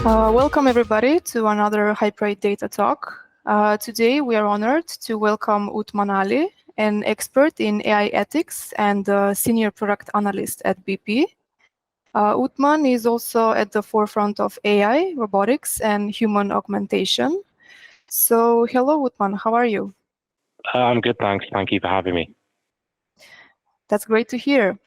Welcome everybody to another Hyperight Data Talk. Today we are honored to welcome Uthman Ali, an expert in AI ethics and senior product analyst at BP. Uthman is also at the forefront of AI, robotics, and human augmentation. So hello Uthman, how are you? I'm good, thanks. Thank you for having me. That's great to hear.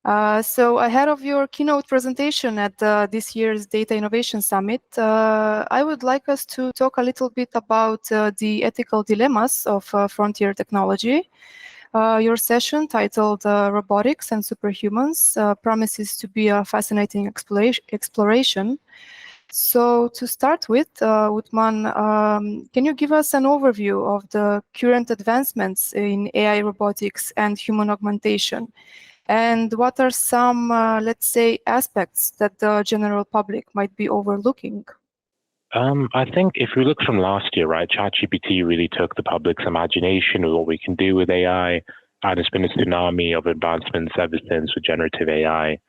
So ahead of your keynote presentation at this year's Data Innovation Summit, I would like us to talk a little bit about the ethical dilemmas of frontier technology. Your session titled Robotics and Superhumans promises to be a fascinating exploration. So to start with, Uthman, can you give us an overview of the current advancements in AI robotics and human augmentation? And what are some, let's say, aspects that the general public might be overlooking? I think if we look from last year, right, ChatGPT really took the public's imagination of what we can do with AI, and it's been a tsunami of advancements ever since with generative AI.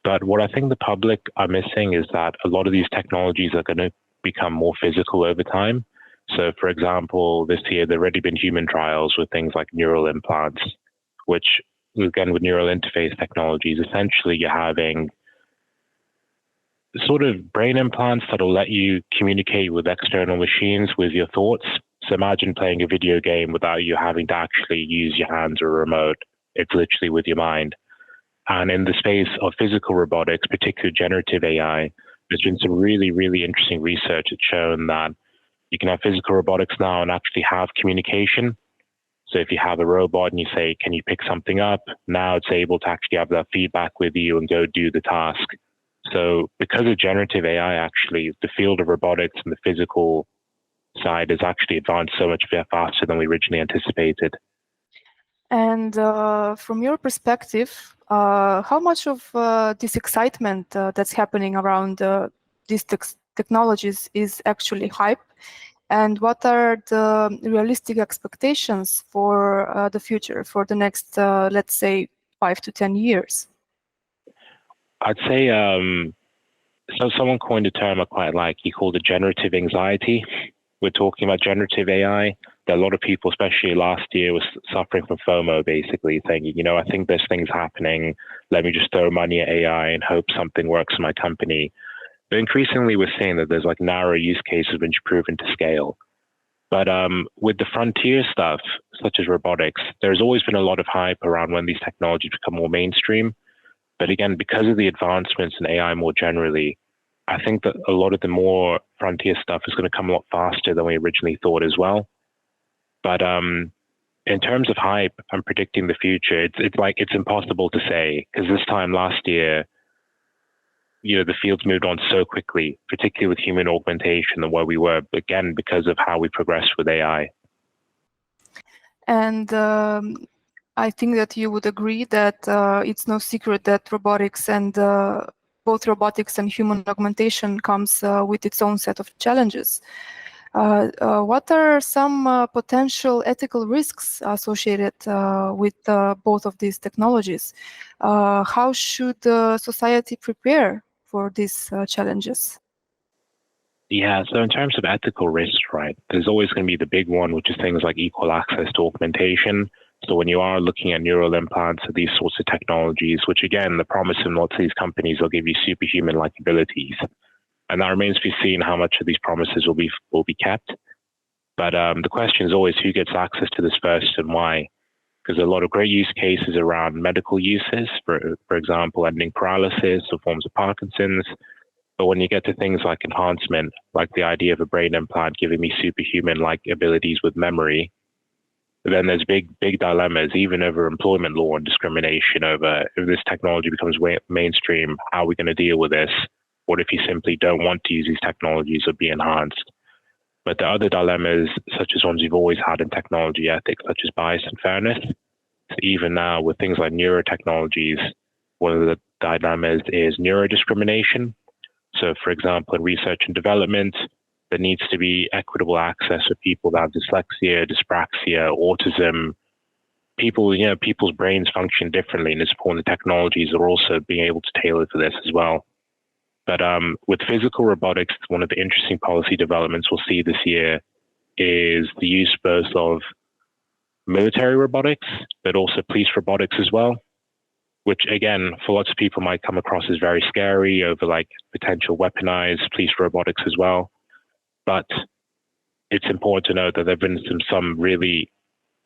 But what I think the public are missing is that a lot of these technologies are going to become more physical over time. So, for example, this year there have already been human trials with things like neural implants, which, again, with neural interface technologies, essentially you're having sort of brain implants that'll let you communicate with external machines with your thoughts. So imagine playing a video game without you having to actually use your hands or a remote. It's literally with your mind. And in the space of physical robotics, particularly generative AI, there's been some really, really interesting research that's shown that you can have physical robotics now and actually have communication. So if you have a robot and you say, can you pick something up? Now it's able to actually have that feedback with you and go do the task. So because of generative AI, actually, the field of robotics and the physical side has actually advanced so much faster than we originally anticipated. And from your perspective, how much of this excitement that's happening around these technologies is actually hype? And what are the realistic expectations for the future, for the next, let's say, 5 to 10 years? I'd say, so someone coined a term I quite like. He called it generative anxiety. We're talking about generative AI. There are a lot of people, especially last year, was suffering from FOMO, basically thinking, I think there's things happening. Let me just throw money at AI and hope something works in my company. But increasingly, we're seeing that there's like narrow use cases which proven to scale. But with the frontier stuff, such as robotics, there's always been a lot of hype around when these technologies become more mainstream. But again, because of the advancements in AI more generally, I think that a lot of the more frontier stuff is going to come a lot faster than we originally thought as well. But in terms of hype and predicting the future, it's impossible to say, because this time last year, the field's moved on so quickly, particularly with human augmentation and where we were, again, because of how we progressed with AI. And I think that you would agree that it's no secret that robotics and both robotics and human augmentation comes with its own set of challenges. What are some potential ethical risks associated with both of these technologies? How should society prepare for these challenges? Yeah, so in terms of ethical risks, right, there's always going to be the big one, which is things like equal access to augmentation. So when you are looking at neural implants or these sorts of technologies, which again, the promise of lots of these companies will give you superhuman-like abilities. And that remains to be seen how much of these promises will be kept. But the question is always who gets access to this first and why? Because a lot of great use cases around medical uses, for example, ending paralysis or forms of Parkinson's. But when you get to things like enhancement, like the idea of a brain implant giving me superhuman-like abilities with memory, then there's big dilemmas, even over employment law and discrimination over if this technology becomes mainstream, how are we going to deal with this? What if you simply don't want to use these technologies or be enhanced? But the other dilemmas, such as ones we've always had in technology ethics, such as bias and fairness, so even now with things like neurotechnologies, one of the dilemmas is neurodiscrimination. So, for example, in research and development, there needs to be equitable access for people that have dyslexia, dyspraxia, autism. People's brains function differently, and it's important the technologies are also being able to tailor for this as well. But with physical robotics, one of the interesting policy developments we'll see this year is the use both of military robotics, but also police robotics as well, which again, for lots of people might come across as very scary over like potential weaponized police robotics as well. But it's important to note that there have been some really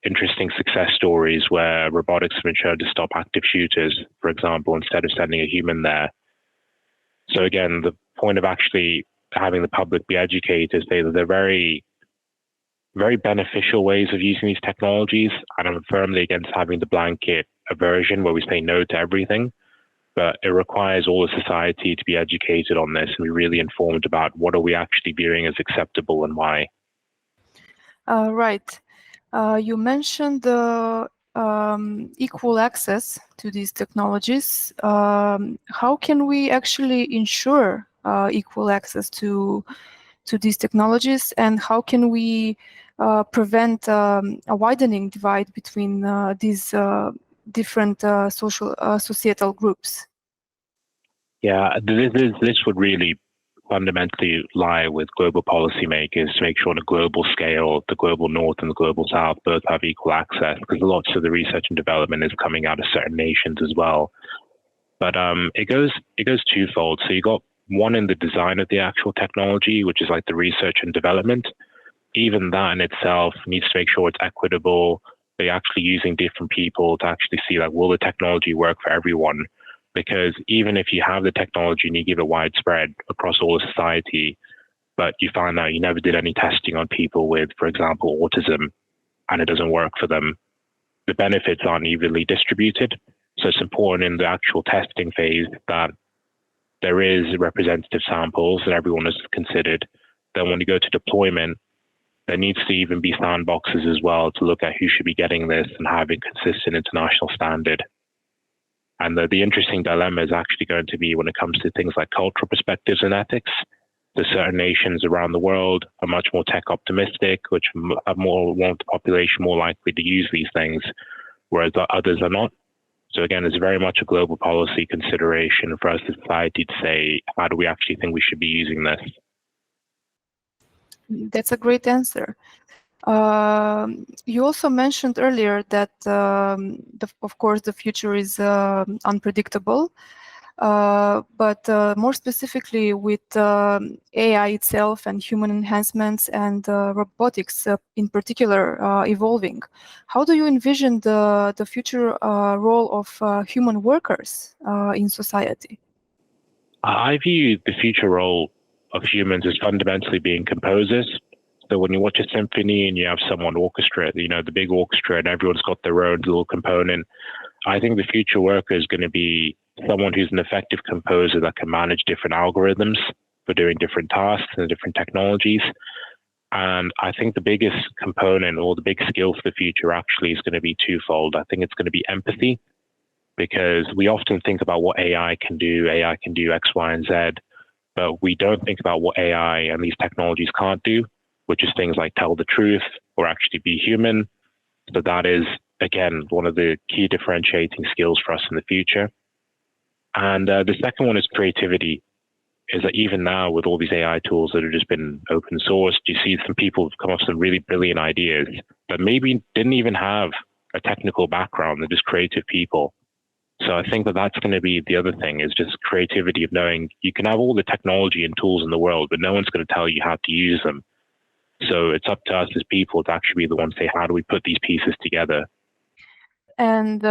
interesting success stories where robotics have been shown to stop active shooters, for example, instead of sending a human there. So again, the point of actually having the public be educated is that they're very, very beneficial ways of using these technologies. And I'm firmly against having the blanket aversion where we say no to everything. But it requires all of society to be educated on this and be really informed about what are we actually viewing as acceptable and why. Right. You mentioned the equal access to these technologies. How can we actually ensure equal access to these technologies, and how can we prevent a widening divide between these different societal groups? Yeah, this would really fundamentally lie with global policymakers to make sure on a global scale, the global north and the global south both have equal access, because lots of the research and development is coming out of certain nations as well. But it goes twofold. So you got one in the design of the actual technology, which is like the research and development. Even that in itself needs to make sure it's equitable. They're actually using different people to actually see like, will the technology work for everyone? Because even if you have the technology and you give it widespread across all of society, but you find out you never did any testing on people with, for example, autism, and it doesn't work for them, the benefits aren't evenly distributed. So it's important in the actual testing phase that there is representative samples and everyone is considered. Then when you go to deployment, there needs to even be sandboxes as well to look at who should be getting this and having consistent international standard. And the interesting dilemma is actually going to be when it comes to things like cultural perspectives and ethics. So certain nations around the world are much more tech optimistic, which want the population more likely to use these things, whereas others are not. So again, it's very much a global policy consideration for us as society to say, how do we actually think we should be using this? That's a great answer. You also mentioned earlier that, of course, the future is unpredictable, but more specifically with AI itself and human enhancements and robotics in particular evolving. How do you envision the future role of human workers in society? I view the future role of humans as fundamentally being composers. So when you watch a symphony and you have someone orchestrate, the big orchestra and everyone's got their own little component, I think the future worker is going to be someone who's an effective composer that can manage different algorithms for doing different tasks and different technologies. And I think the biggest component or the big skill for the future actually is going to be twofold. I think it's going to be empathy, because we often think about what AI can do. AI can do X, Y, and Z, but we don't think about what AI and these technologies can't do, which is things like tell the truth or actually be human. So that is, again, one of the key differentiating skills for us in the future. And the second one is creativity, is that even now with all these AI tools that have just been open sourced, you see some people have come up with some really brilliant ideas that maybe didn't even have a technical background. They're just creative people. So I think that that's going to be the other thing, is just creativity of knowing you can have all the technology and tools in the world, but no one's going to tell you how to use them. So it's up to us as people to actually be the ones to say, how do we put these pieces together? And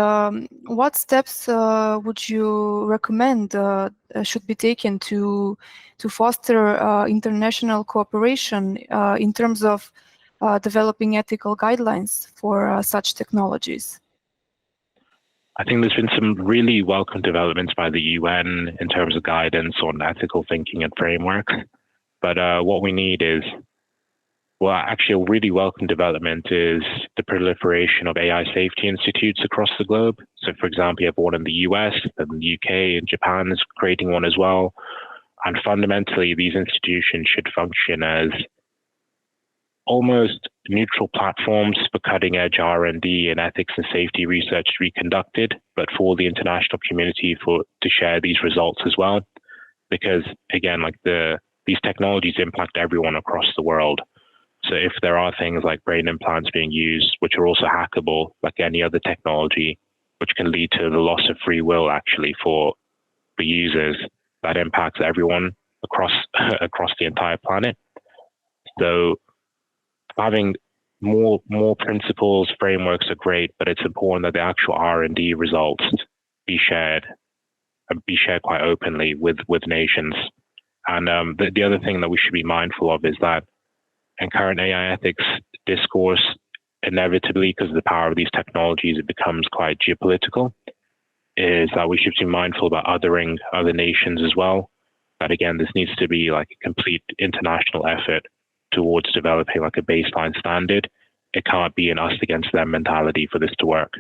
what steps would you recommend should be taken to foster international cooperation in terms of developing ethical guidelines for such technologies? I think there's been some really welcome developments by the UN in terms of guidance on ethical thinking and frameworks. But what we need is, well, actually a really welcome development is the proliferation of AI safety institutes across the globe. So for example, you have one in the US, and the UK and Japan is creating one as well. And fundamentally, these institutions should function as almost neutral platforms for cutting edge R&D and ethics and safety research to be conducted, but for the international community to share these results as well. because again, like these technologies impact everyone across the world. So if there are things like brain implants being used, which are also hackable, like any other technology, which can lead to the loss of free will actually for users, that impacts everyone across across the entire planet. So having more principles, frameworks are great, but it's important that the actual R&D results be shared and be shared quite openly with nations. And the other thing that we should be mindful of is that in current AI ethics discourse, inevitably, because of the power of these technologies, it becomes quite geopolitical, is that we should be mindful about othering other nations as well. That again, this needs to be like a complete international effort towards developing like a baseline standard. It can't be an us against them mentality for this to work.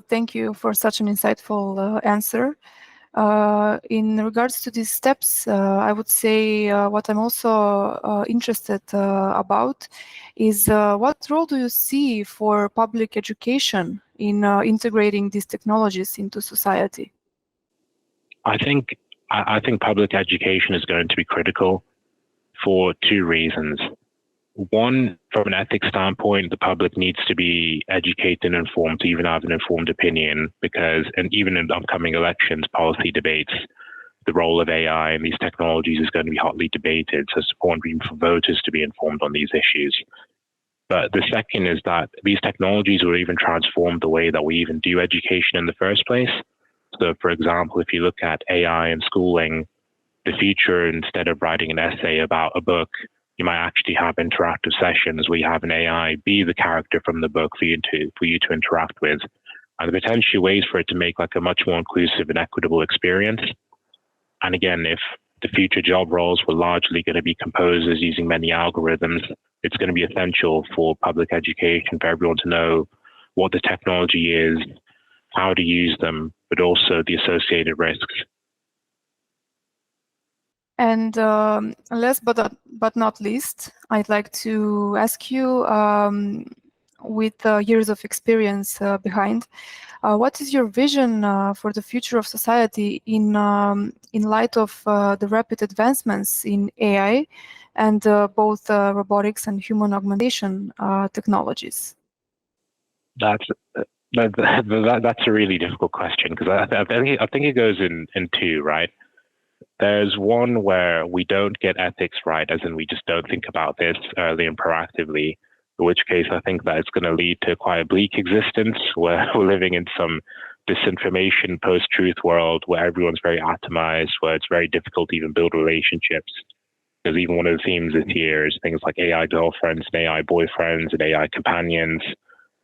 Thank you for such an insightful answer. In regards to these steps, I would say what I'm also interested about is what role do you see for public education in integrating these technologies into society? I think public education is going to be critical for two reasons. One, from an ethics standpoint, the public needs to be educated and informed to even have an informed opinion, because, and even in upcoming elections, policy debates, the role of AI and these technologies is going to be hotly debated. So it's important even for voters to be informed on these issues. But the second is that these technologies will even transform the way that we even do education in the first place. So, for example, if you look at AI and schooling, the future, instead of writing an essay about a book, you might actually have interactive sessions where you have an AI be the character from the book for you to interact with. And the potential ways for it to make like a much more inclusive and equitable experience. And again, if the future job roles were largely going to be composers using many algorithms, it's going to be essential for public education for everyone to know what the technology is, how to use them, but also the associated risks. And last but not least, I'd like to ask you, with years of experience behind, what is your vision for the future of society in light of the rapid advancements in AI and both robotics and human augmentation technologies? That's a really difficult question, because I think it goes in two, right? There's one where we don't get ethics right, as in we just don't think about this early and proactively, in which case I think that it's going to lead to quite a bleak existence where we're living in some disinformation, post-truth world where everyone's very atomized, where it's very difficult to even build relationships. Because even one of the themes this year is things like AI girlfriends and AI boyfriends and AI companions,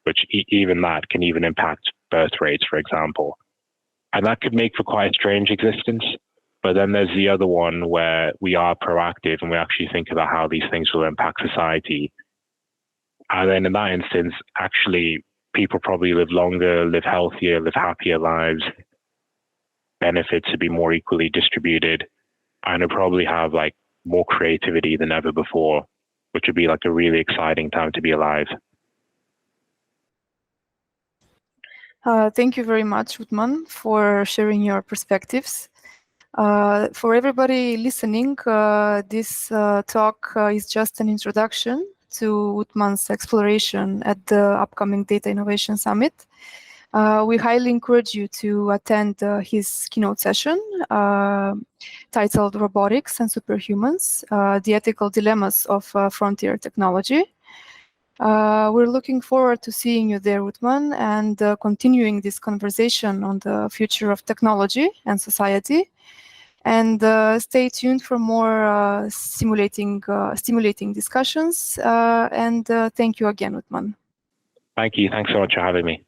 which even that can even impact birth rates, for example. And that could make for quite a strange existence. But then there's the other one where we are proactive and we actually think about how these things will impact society. And then in that instance, actually, people probably live longer, live healthier, live happier lives, benefits to be more equally distributed, and will probably have like more creativity than ever before, which would be like a really exciting time to be alive. Thank you very much, Uthman, for sharing your perspectives. For everybody listening, this talk is just an introduction to Uthman's exploration at the upcoming Data Innovation Summit. We highly encourage you to attend his keynote session titled Robotics and Superhumans, the Ethical Dilemmas of Frontier Technology. We're looking forward to seeing you there, Uthman, and continuing this conversation on the future of technology and society. And stay tuned for more stimulating discussions. And thank you again, Uthman. Thank you. Thanks so much for having me.